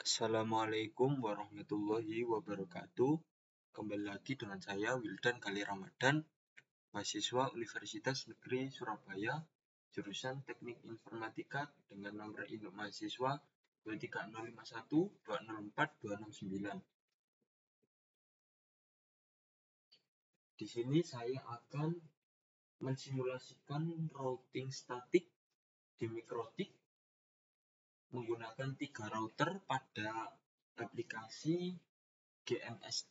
Assalamualaikum warahmatullahi wabarakatuh. Kembali lagi dengan saya Wildan Gali Ramadan, mahasiswa Universitas Negeri Surabaya, jurusan Teknik Informatika dengan nomor induk mahasiswa 23051204269. Di sini saya akan mensimulasikan routing statik di mikrotik menggunakan 3 router pada aplikasi GNS3.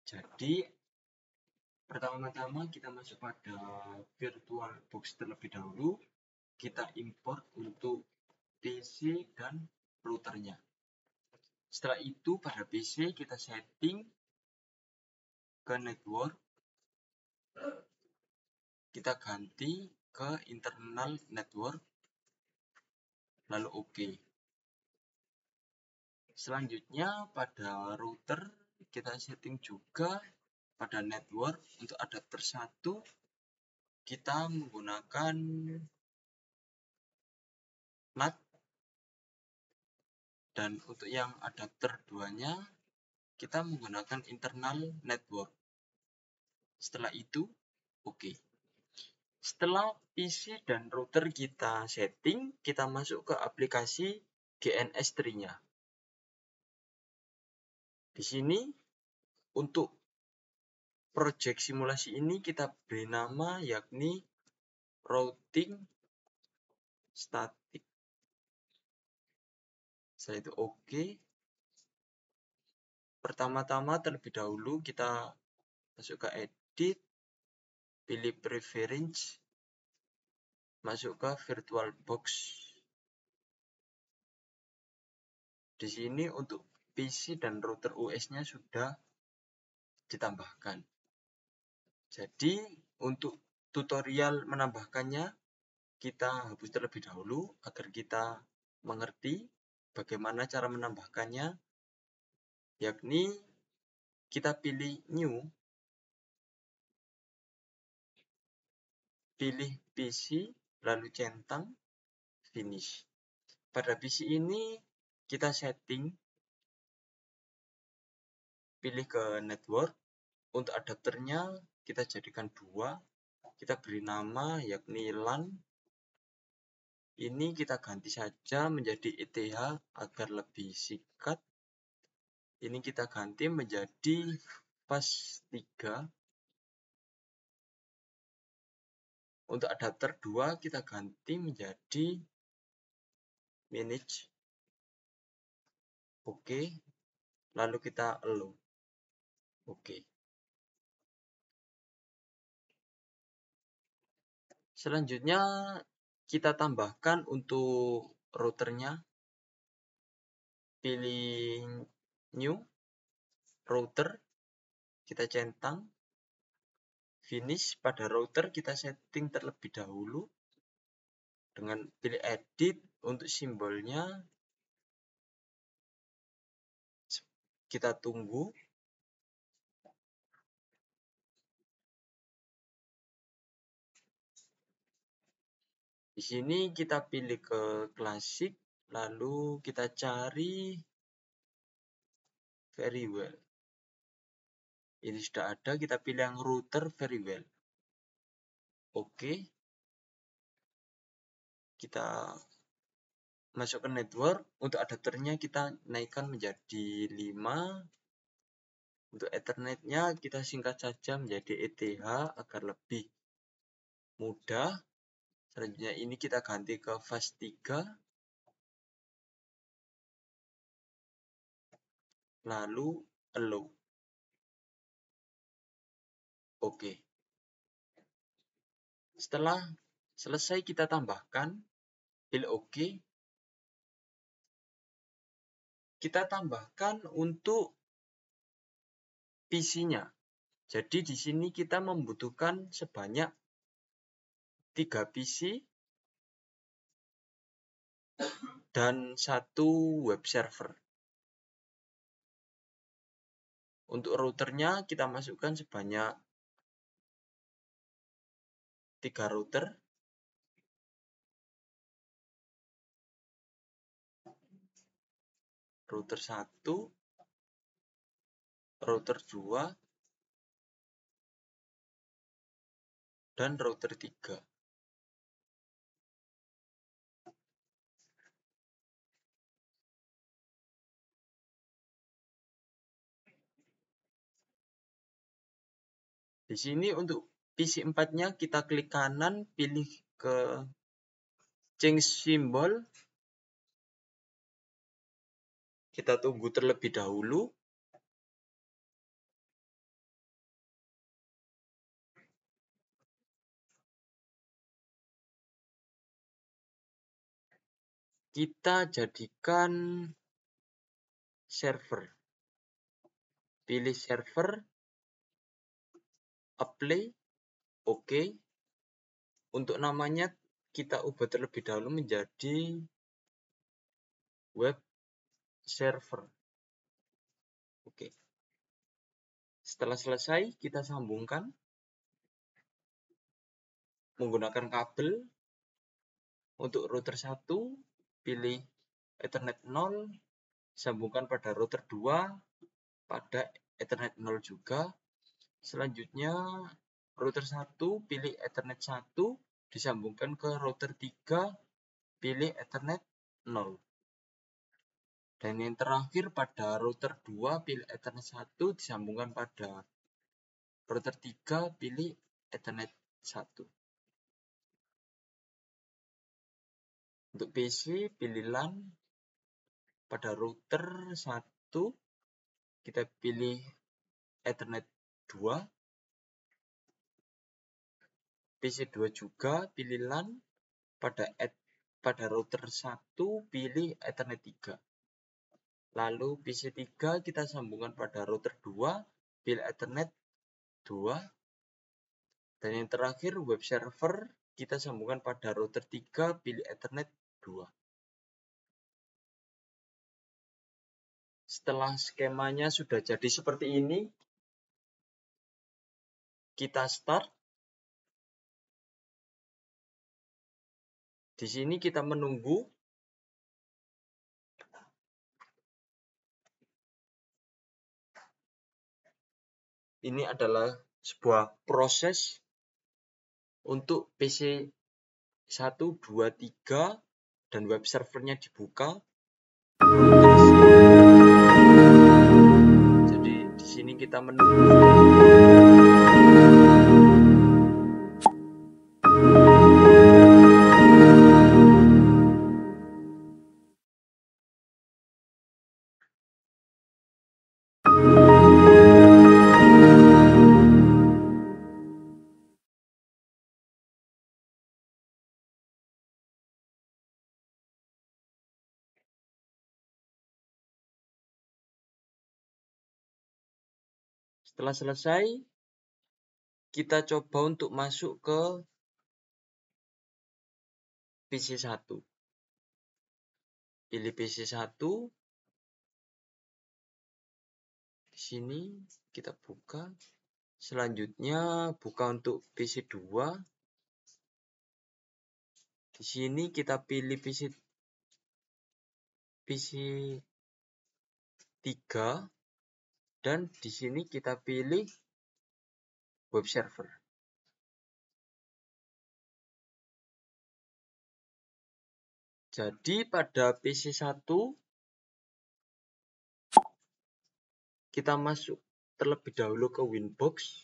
Jadi, pertama-tama kita masuk pada VirtualBox terlebih dahulu. Kita import untuk PC dan routernya. Setelah itu pada PC kita setting ke network. Kita ganti ke internal network. Lalu OK. Selanjutnya pada router kita setting juga pada network. Untuk adapter 1 kita menggunakan NAT, dan untuk yang adapter 2-nya kita menggunakan internal network. Setelah itu OK. Setelah PC dan router kita setting, kita masuk ke aplikasi GNS3-nya. Di sini untuk project simulasi ini kita beri nama yakni routing static. Setelah itu OK. Pertama-tama terlebih dahulu kita masuk ke edit, pilih preference, masuk ke VirtualBox. Di sini untuk PC dan router US-nya sudah ditambahkan. Jadi untuk tutorial menambahkannya kita hapus terlebih dahulu agar kita mengerti bagaimana cara menambahkannya, yakni kita pilih new, pilih PC, lalu centang, finish. Pada PC ini kita setting, pilih ke network. Untuk adapternya kita jadikan 2, kita beri nama yakni LAN. Ini kita ganti saja menjadi ETH agar lebih singkat. Ini kita ganti menjadi FAS3. Untuk adapter 2 kita ganti menjadi manage. Oke. Lalu kita allow. Oke. Selanjutnya kita tambahkan untuk routernya. Pilih new, router, kita centang, finish. Pada router kita setting terlebih dahulu dengan pilih edit. Untuk simbolnya kita tunggu. Di sini kita pilih ke klasik, lalu kita cari very well. Ini sudah ada, kita pilih yang router very well. Oke. Kita masuk ke network. Untuk adapternya kita naikkan menjadi 5. Untuk Ethernet-nya kita singkat saja menjadi ETH agar lebih mudah. Selanjutnya ini kita ganti ke FAS3. Lalu allow. Oke. Setelah selesai kita tambahkan, pilih OK. Kita tambahkan untuk PC-nya. Jadi di sini kita membutuhkan sebanyak 3 PC dan 1 web server. Untuk routernya kita masukkan sebanyak 3 router. router 1, router 2, dan router 3. Di sini untuk PC 4-nya kita klik kanan, pilih ke change symbol. Kita tunggu terlebih dahulu. Kita jadikan server. Pilih server, apply, OK. Untuk namanya kita ubah terlebih dahulu menjadi web server. Oke. Setelah selesai, kita sambungkan menggunakan kabel. Untuk router 1, pilih Ethernet 0, sambungkan pada router 2 pada Ethernet 0 juga. Selanjutnya router 1 pilih Ethernet 1, disambungkan ke router 3, pilih Ethernet 0. Dan yang terakhir pada router 2 pilih Ethernet 1, disambungkan pada router 3, pilih Ethernet 1. Untuk PC pilih LAN. Pada router 1 kita pilih Ethernet 2. PC 2 juga pilih LAN. Pada router 1 pilih Ethernet 3. Lalu PC 3 kita sambungkan pada router 2, pilih Ethernet 2. Dan yang terakhir web server kita sambungkan pada router 3, pilih Ethernet 2. Setelah skemanya sudah jadi seperti ini, kita start. Di sini kita menunggu. Ini adalah sebuah proses untuk PC 1, 2, 3 dan web servernya dibuka. Jadi di sini kita menunggu. Setelah selesai, kita coba untuk masuk ke PC 1. Pilih PC 1. Di sini kita buka. Selanjutnya buka untuk PC 2. Di sini kita pilih PC 3 dan di sini kita pilih web server. Jadi pada PC 1 kita masuk terlebih dahulu ke Winbox.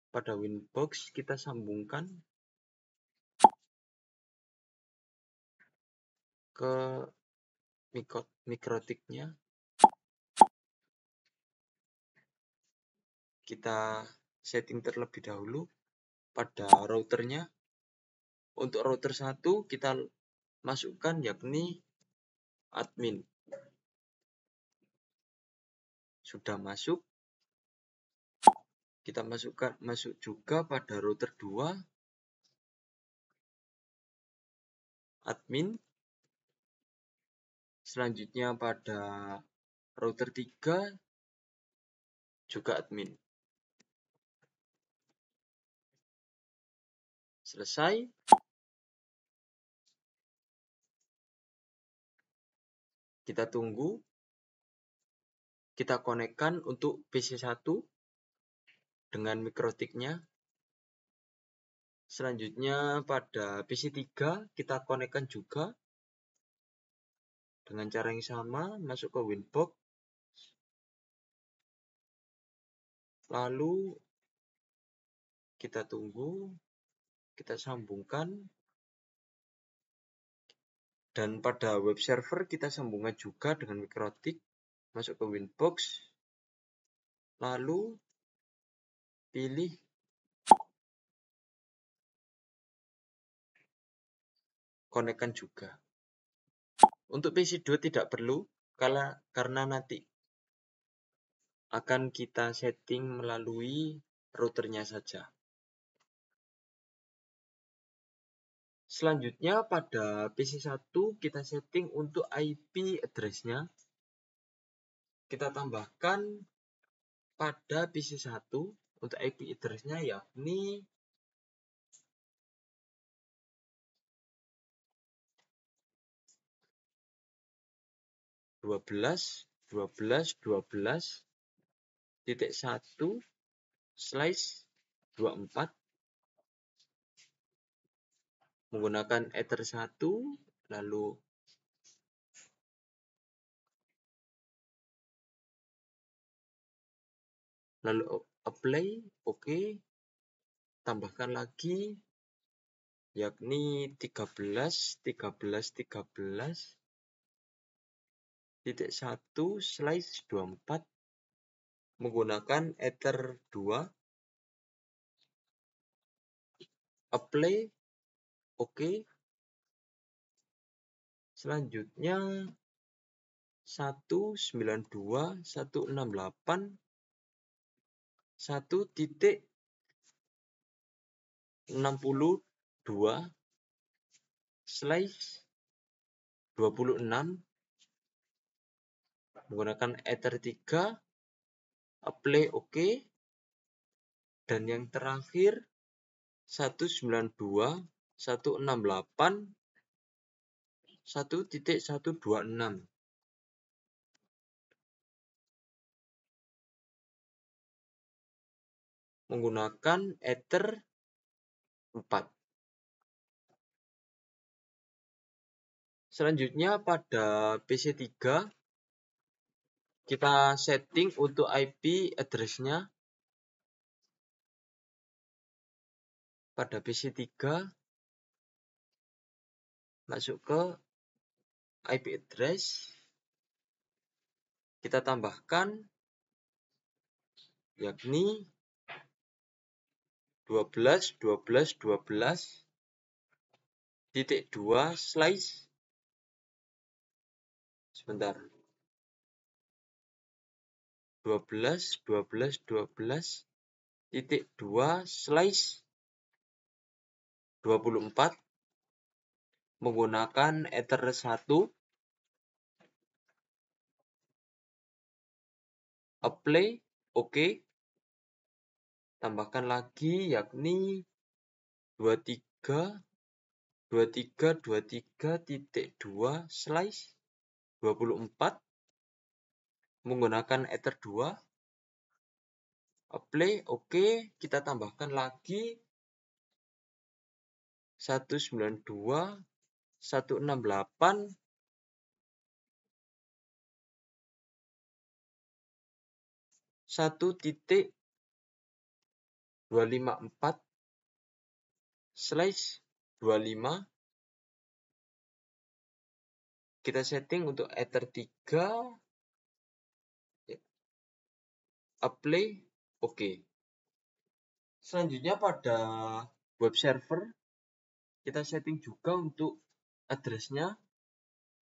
Pada Winbox kita sambungkan ke mikrotiknya. Kita setting terlebih dahulu pada routernya. Untuk router 1 kita masukkan yakni admin. Sudah masuk. Kita masuk juga pada router 2 admin. Selanjutnya pada router 3 juga admin. Selesai. Kita tunggu. Kita konekkan untuk PC1 dengan mikrotiknya. Selanjutnya pada PC3 kita konekkan juga dengan cara yang sama, masuk ke Winbox. Lalu kita tunggu, kita sambungkan. Dan pada web server kita sambungkan juga dengan mikrotik, masuk ke Winbox. Lalu pilih konekkan juga. Untuk PC2 tidak perlu, karena nanti akan kita setting melalui routernya saja. Selanjutnya pada PC1 kita setting untuk IP address-nya. Kita tambahkan pada PC1 untuk IP address-nya yakni 12.12.12.1/24 menggunakan Ether 1, lalu apply, oke. Tambahkan lagi yakni 13.13.13.1/24 menggunakan Ether 2. Apply, oke. Selanjutnya 192.168.1.62/26 menggunakan Ether 3. Apply, oke. Dan yang terakhir 192.168.1.126 menggunakan Ether 4. Selanjutnya pada PC3 kita setting untuk IP address-nya. Pada PC3 masuk ke IP address, kita tambahkan yakni 12.12.12.2/24 menggunakan Ether 1. Apply, oke. Tambahkan lagi yakni 23.23.2/24 menggunakan Ether 2. Apply, oke. Kita tambahkan lagi 192.168.1.254/25. Kita setting untuk Ether 3. Apply, oke. Selanjutnya pada web server kita setting juga untuk address-nya.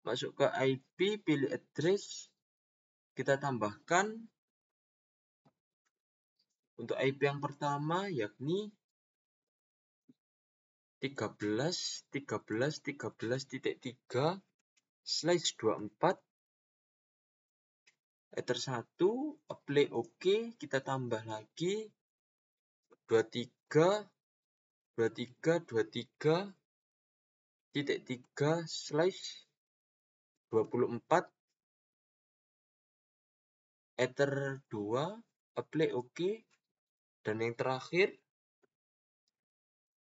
Masuk ke IP, pilih address. Kita tambahkan untuk IP yang pertama yakni 13.13.13.3/24 Ether 1. Apply, oke. Kita tambah lagi 23.23.3/24 Ether 2, apply OK, dan yang terakhir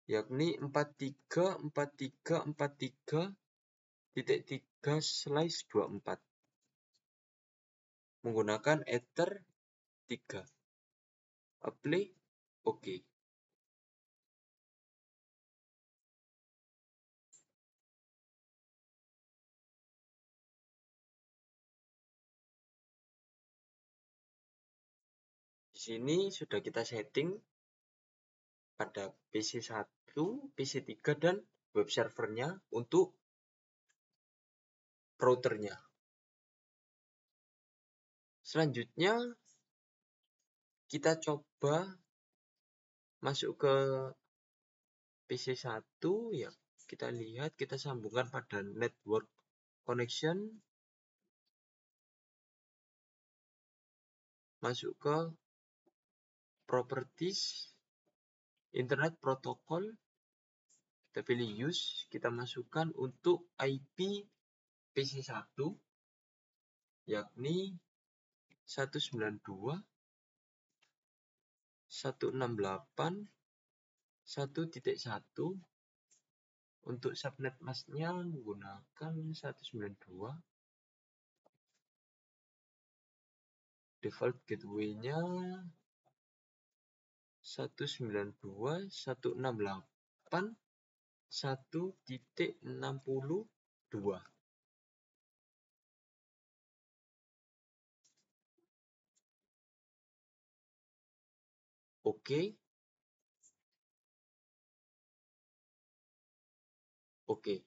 yakni 434343.3/24 menggunakan Ether 3. Apply OK. Di sini sudah kita setting pada PC1, PC3, dan web servernya untuk routernya. Selanjutnya kita coba masuk ke PC1 ya. Kita lihat, kita sambungkan pada network connection. Masuk ke properties, internet protocol. Kita pilih use, kita masukkan untuk IP PC1 yakni 192.168.1.1. Untuk subnet masknya menggunakan 192. Default gateway-nya 192.168.1.62. Oke. Oke.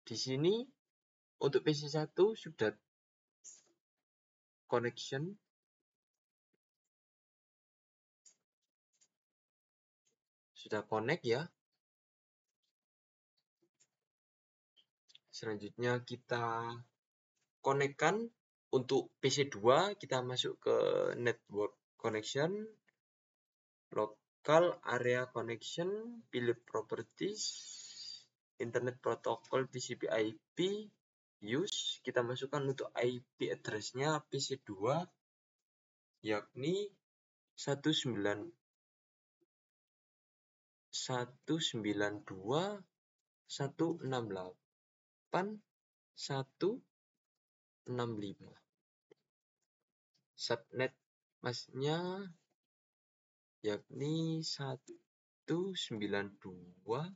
Di sini untuk PC1 sudah connection. Sudah connect ya. Selanjutnya kita konekkan untuk PC2, kita masuk ke network connection, local area connection, pilih properties, internet protocol TCP/IP, use, kita masukkan untuk IP address-nya PC2 yakni 192.168.1.65. Subnet masknya yakni 192.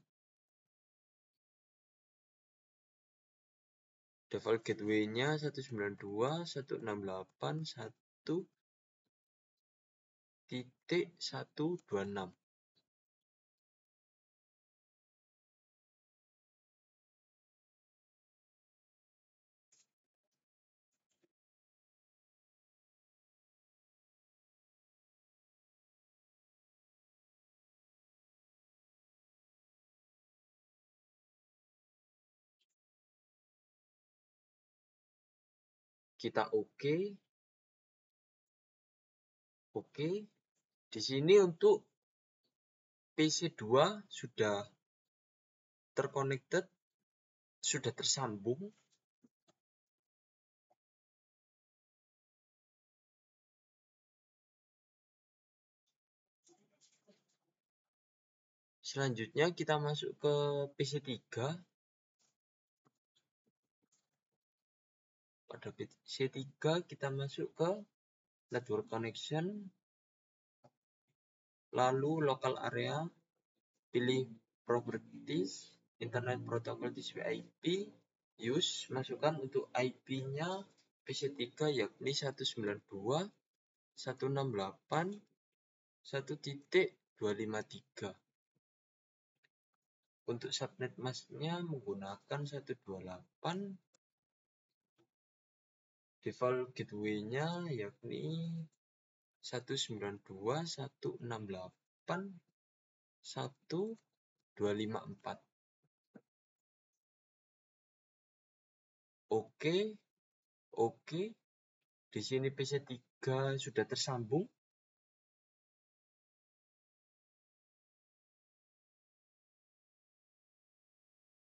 Default gateway-nya 192.168.1.126. Kita oke. Oke. Di sini untuk PC2 sudah terconnected, sudah tersambung. Selanjutnya kita masuk ke PC3. Pada PC3 kita masuk ke network connection, lalu local area, pilih properties, internet protocol TCP/IP, use, masukkan untuk IP-nya PC3 yakni 192.168.1.253. Untuk subnet masknya menggunakan 128. Default gateway-nya yakni 192.168.1.254. Oke. Oke. Di sini PC3 sudah tersambung.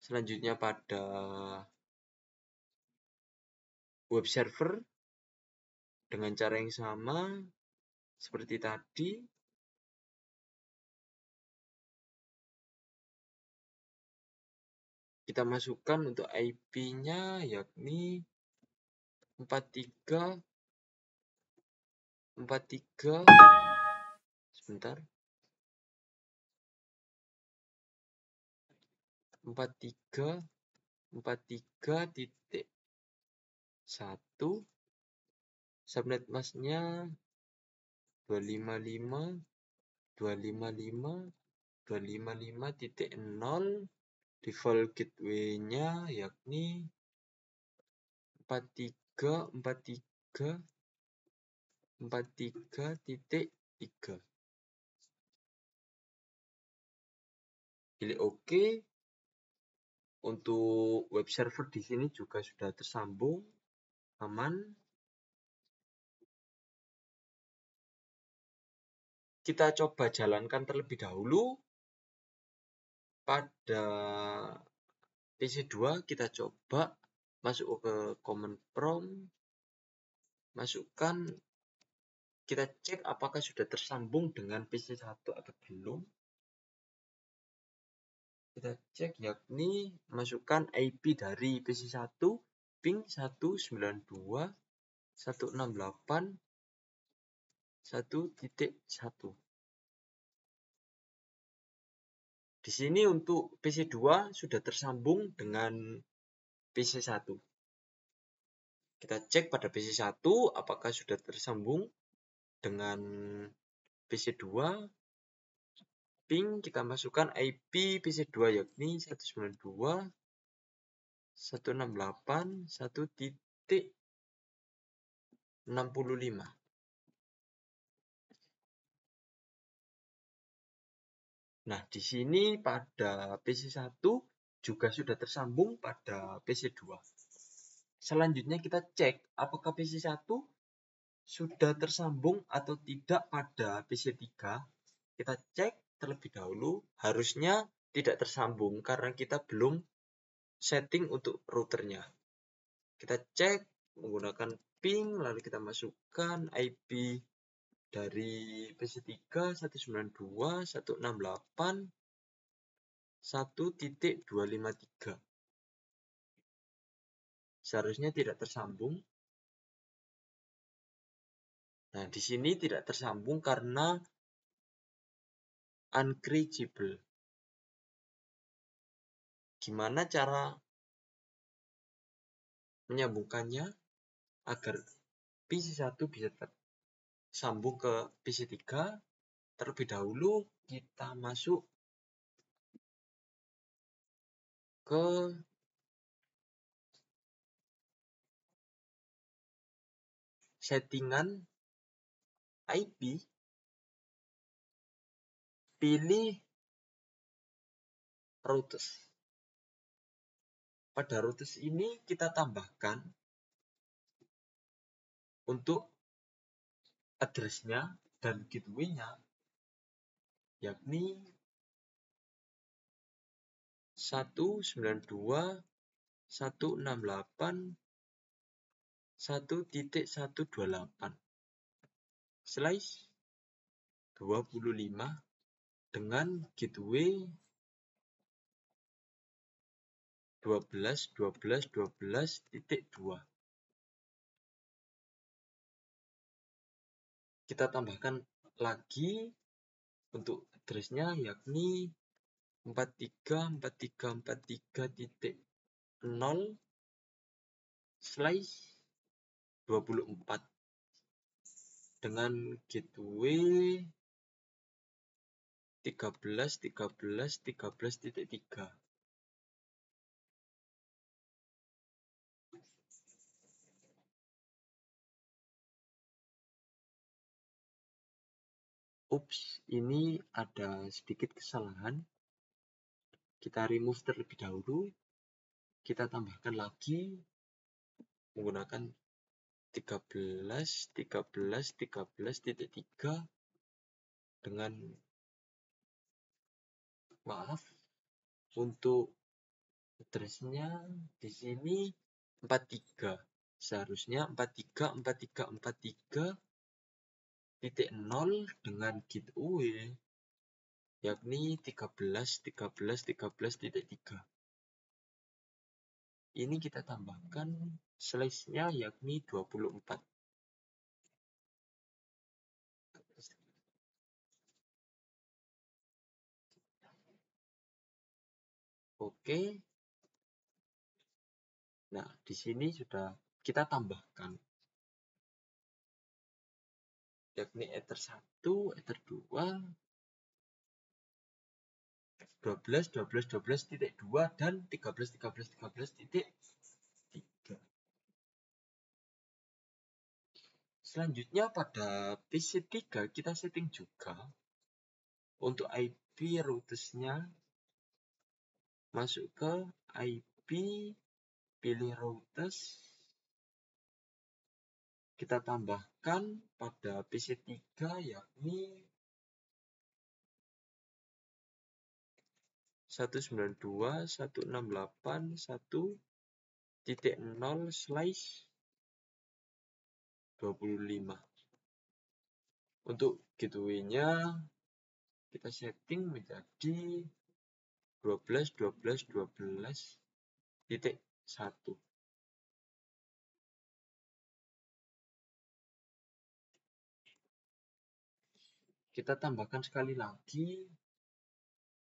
Selanjutnya pada web server, Dengan cara yang sama seperti tadi, kita masukkan untuk IP-nya yakni 43 sebentar 43.1 subnet masknya 255.255.255.0 default gateway-nya yakni 43.43.3. Pilih OK. Untuk web server di sini juga sudah tersambung aman. Kita coba jalankan terlebih dahulu. Pada PC2 kita coba masuk ke command prompt, masukkan, kita cek apakah sudah tersambung dengan PC1 atau belum. Kita cek yakni masukkan IP dari PC1 ping 192.168.1.1. Di sini untuk PC2 sudah tersambung dengan PC1. Kita cek pada PC1 apakah sudah tersambung dengan PC2. Ping kita masukkan IP PC2 yakni 192.168.1.65. Nah, di sini pada PC1 juga sudah tersambung pada PC2. Selanjutnya kita cek apakah PC1 sudah tersambung atau tidak pada PC3. Kita cek terlebih dahulu, harusnya tidak tersambung karena kita belum setting untuk routernya. Kita cek menggunakan ping, lalu kita masukkan IP dari PC3 192.168.1.253. Seharusnya tidak tersambung. Nah, di sini tidak tersambung karena unreachable. Gimana cara menyambungkannya agar PC1 bisa tersambung ke PC3? Terlebih dahulu kita masuk ke settingan IP, pilih routes. Pada routes ini kita tambahkan untuk address-nya dan gateway-nya yakni 192.168.1.128 /25 dengan gateway 12.12.12.2. Kita tambahkan lagi untuk address-nya yakni 43.43.43.0/24 dengan gateway 13.13.13.3. Ups, ini ada sedikit kesalahan. Kita remove terlebih dahulu. Kita tambahkan lagi menggunakan 13.13.13.3 dengan maaf untuk address-nya di sini 43. Seharusnya 434343.0 dengan giveaway yakni 13.13.13.3. Ini kita tambahkan slash-nya yakni 24. Oke. Nah, di sini sudah kita tambahkan yakni ether 1, ether 2, 12, 12, 12.2 dan 13, 13, 13.3. Selanjutnya pada PC3 kita setting juga untuk IP routers-nya, masuk ke IP, pilih routers, kita tambahkan pada PC3 yakni 192.168.0/25. Untuk gateway-nya kita setting menjadi 12, 12, 12.1. Kita tambahkan sekali lagi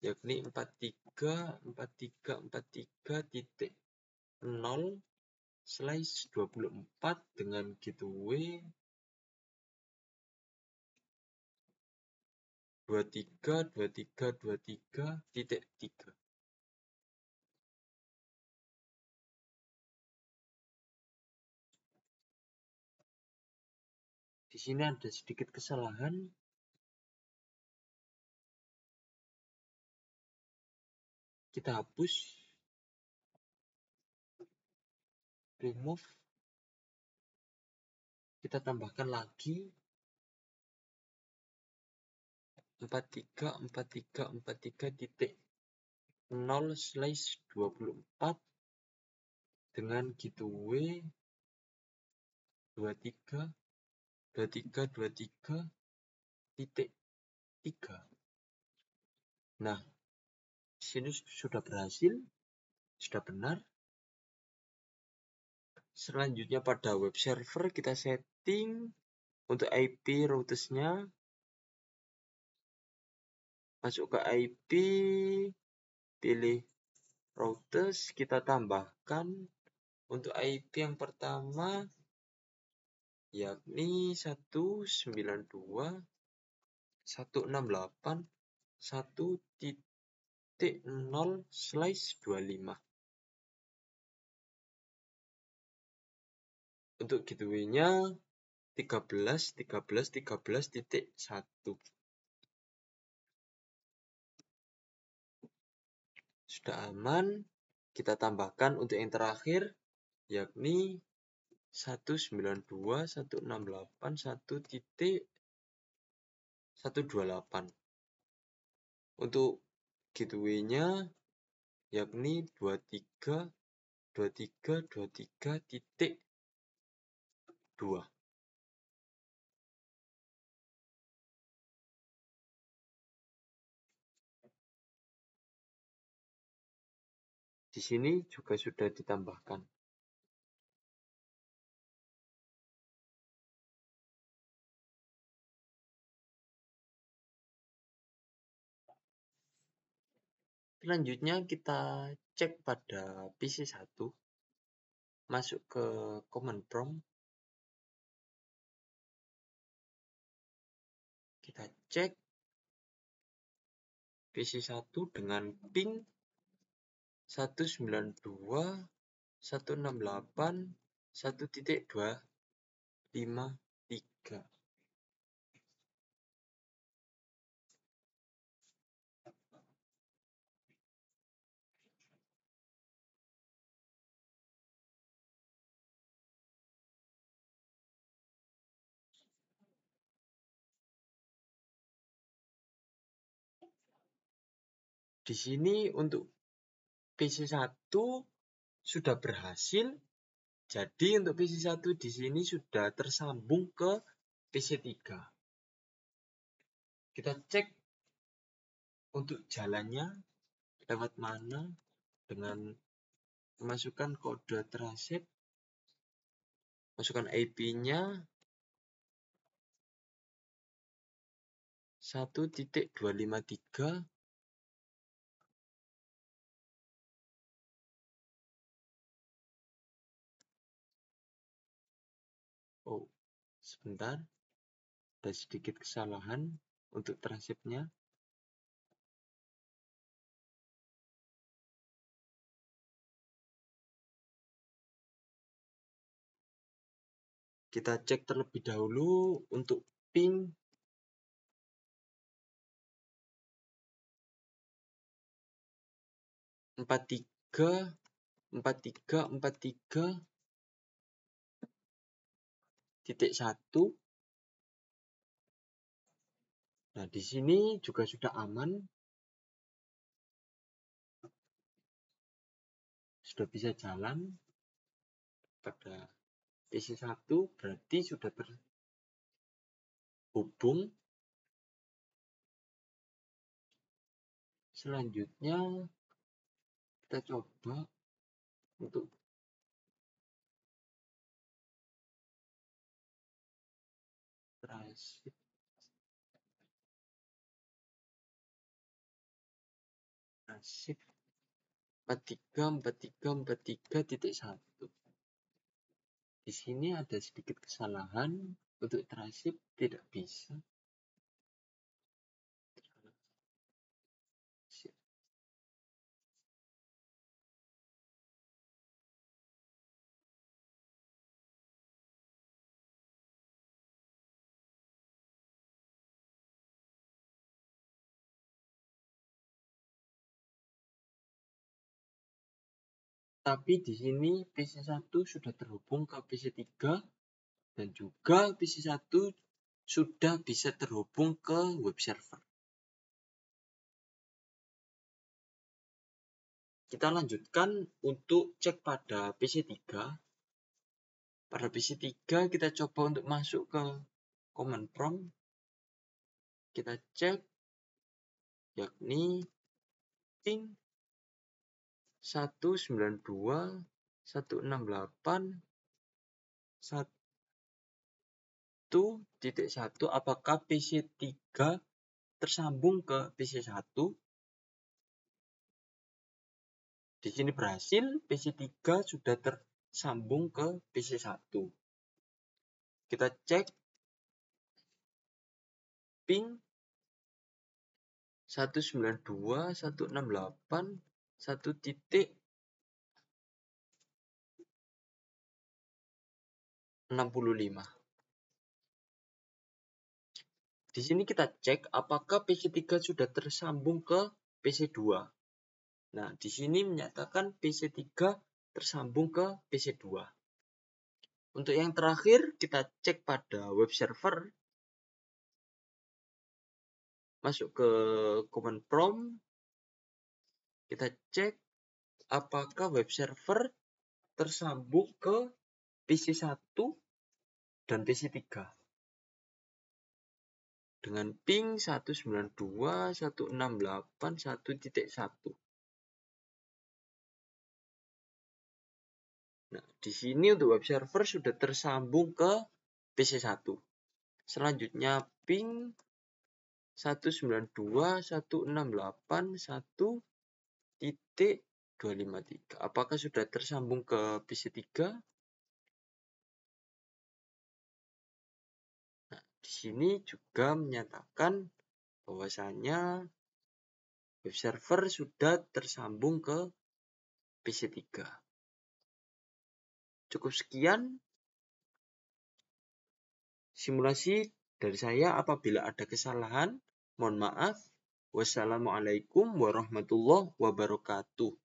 yakni 43.43.0/24 dengan gateway 23.23.23.3. Di sini ada sedikit kesalahan. Kita hapus, remove, kita tambahkan lagi 43.43.43.0/24 dengan gateway 23.23.23.3. Nah, di sini sudah berhasil, sudah benar. Selanjutnya pada web server kita setting untuk IP routers-nya, masuk ke IP, pilih routers, kita tambahkan untuk IP yang pertama yakni 192.168.1.0/25. Untuk gateway-nya 13, 13, 13.1. Sudah aman. Kita tambahkan untuk yang terakhir yakni 192.168.1.128. Untuk gateway-nya yakni 23, 23, 23.2. Di sini juga sudah ditambahkan. Selanjutnya kita cek pada PC1, masuk ke command prompt, kita cek PC1 dengan ping 192.168.1.253. Di sini untuk PC1 sudah berhasil Jadi untuk PC1 di sini sudah tersambung ke PC3. Kita cek untuk jalannya lewat mana dengan memasukkan kode tracet, masukkan IP-nya 1.253. Oh, sebentar, ada sedikit kesalahan untuk tracetnya. Kita cek terlebih dahulu untuk ping empat tiga 1. Nah, di sini juga sudah aman. Sudah bisa jalan pada PC1, berarti sudah terhubung. Selanjutnya kita coba untuk tracet. 434343.1. Di sini ada sedikit kesalahan untuk tracet, tidak bisa. Tapi di sini PC1 sudah terhubung ke PC3 dan juga PC1 sudah bisa terhubung ke web server. Kita lanjutkan untuk cek pada PC3. Pada PC3 kita coba untuk masuk ke command prompt. Kita cek yakni ping 192.168.1.1 apakah PC3 tersambung ke PC1. Di sini berhasil, PC3 sudah tersambung ke PC1. Kita cek ping 192.168.1.65. Di sini kita cek apakah PC3 sudah tersambung ke PC2. Nah, di sini menyatakan PC3 tersambung ke PC2. Untuk yang terakhir, kita cek pada web server. Masuk ke command prompt. Kita cek apakah web server tersambung ke PC1 dan PC3. Dengan ping 192.168.1.1. Nah, di sini untuk web server sudah tersambung ke PC1. Selanjutnya ping 192.168.1.253. Apakah sudah tersambung ke PC3? Nah, di sini juga menyatakan bahwasanya web server sudah tersambung ke PC3. Cukup sekian simulasi dari saya. Apabila ada kesalahan, mohon maaf. Wassalamualaikum warahmatullahi wabarakatuh.